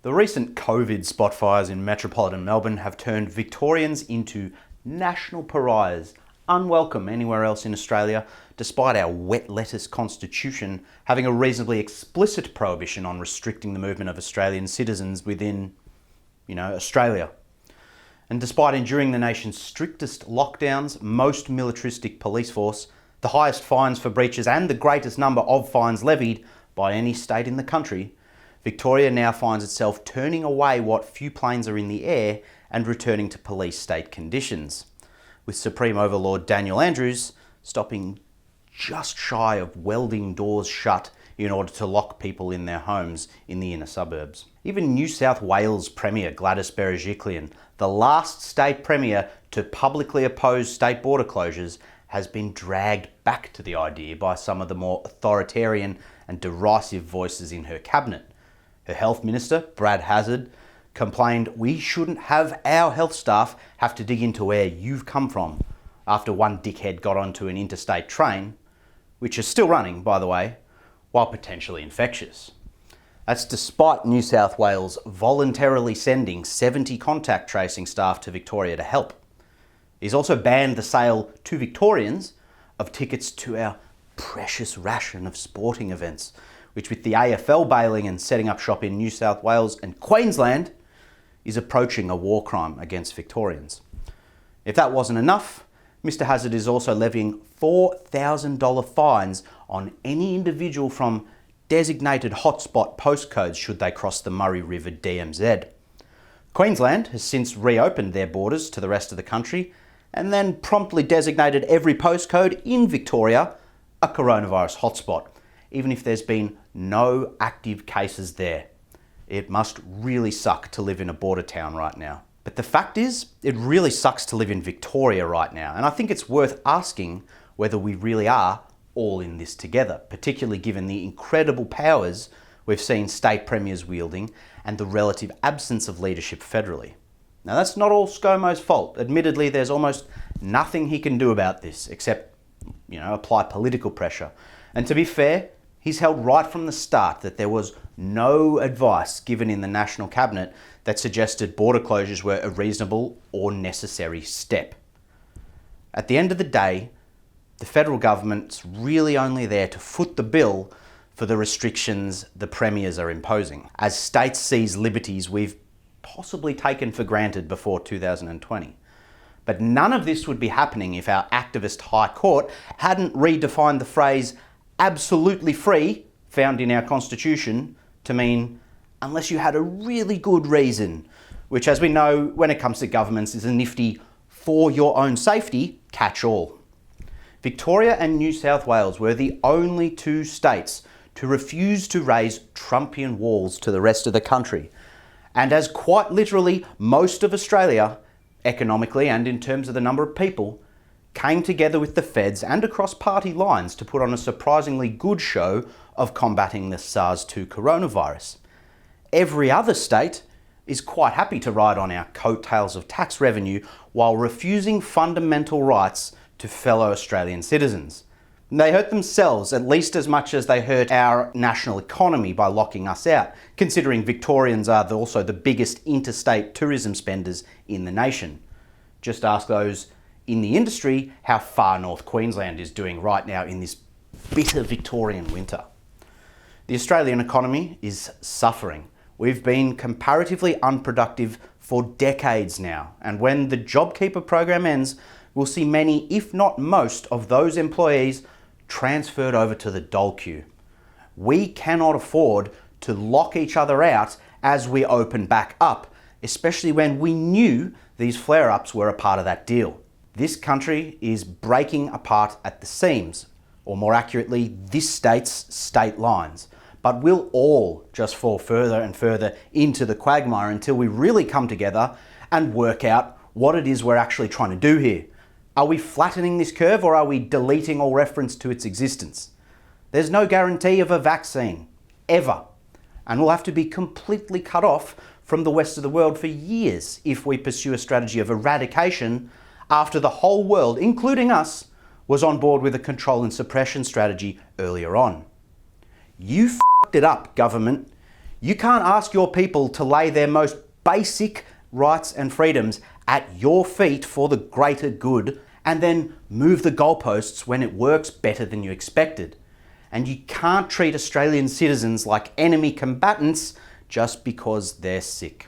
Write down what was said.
The recent COVID spot fires in metropolitan Melbourne have turned Victorians into national pariahs, unwelcome anywhere else in Australia, despite our wet lettuce constitution having a reasonably explicit prohibition on restricting the movement of Australian citizens within, Australia. And despite enduring the nation's strictest lockdowns, most militaristic police force, the highest fines for breaches and the greatest number of fines levied by any state in the country, Victoria now finds itself turning away what few planes are in the air and returning to police state conditions, with Supreme Overlord Daniel Andrews stopping just shy of welding doors shut in order to lock people in their homes in the inner suburbs. Even New South Wales Premier Gladys Berejiklian, the last state premier to publicly oppose state border closures, has been dragged back to the idea by some of the more authoritarian and derisive voices in her cabinet. Her health minister, Brad Hazzard, complained we shouldn't have our health staff have to dig into where you've come from after one dickhead got onto an interstate train, which is still running, by the way, while potentially infectious. That's despite New South Wales voluntarily sending 70 contact tracing staff to Victoria to help. He's also banned the sale to Victorians of tickets to our precious ration of sporting events, which with the AFL bailing and setting up shop in New South Wales and Queensland, is approaching a war crime against Victorians. If that wasn't enough, Mr Hazzard is also levying $4,000 fines on any individual from designated hotspot postcodes should they cross the Murray River DMZ. Queensland has since reopened their borders to the rest of the country and then promptly designated every postcode in Victoria a coronavirus hotspot, even if there's been no active cases there. It must really suck to live in a border town right now. But the fact is, it really sucks to live in Victoria right now, and I think it's worth asking whether we really are all in this together, particularly given the incredible powers we've seen state premiers wielding and the relative absence of leadership federally. Now, that's not all ScoMo's fault. Admittedly, there's almost nothing he can do about this except, apply political pressure. And to be fair, he's held right from the start that there was no advice given in the National Cabinet that suggested border closures were a reasonable or necessary step. At the end of the day, the federal government's really only there to foot the bill for the restrictions the premiers are imposing, as states seize liberties we've possibly taken for granted before 2020. But none of this would be happening if our activist High Court hadn't redefined the phrase absolutely free, found in our constitution, to mean unless you had a really good reason, which, as we know, when it comes to governments, is a nifty for your own safety catch-all. Victoria and New South Wales were the only two states to refuse to raise Trumpian walls to the rest of the country. And as quite literally most of Australia, economically and in terms of the number of people, came together with the feds and across party lines to put on a surprisingly good show of combating the SARS-2 coronavirus. Every other state is quite happy to ride on our coattails of tax revenue while refusing fundamental rights to fellow Australian citizens. They hurt themselves at least as much as they hurt our national economy by locking us out, considering Victorians are also the biggest interstate tourism spenders in the nation. Just ask those in the industry how far North Queensland is doing right now in this bitter Victorian winter. The Australian economy is suffering. We've been comparatively unproductive for decades now, and when the JobKeeper program ends, we'll see many, if not most, of those employees transferred over to the dole queue. We cannot afford to lock each other out as we open back up, especially when we knew these flare-ups were a part of that deal. This country is breaking apart at the seams, or more accurately, this state's state lines. But we'll all just fall further and further into the quagmire until we really come together and work out what it is we're actually trying to do here. Are we flattening this curve, or are we deleting all reference to its existence? There's no guarantee of a vaccine, ever. And we'll have to be completely cut off from the rest of the world for years if we pursue a strategy of eradication after the whole world, including us, was on board with a control and suppression strategy earlier on. You f***ed it up, government. You can't ask your people to lay their most basic rights and freedoms at your feet for the greater good and then move the goalposts when it works better than you expected. And you can't treat Australian citizens like enemy combatants just because they're sick.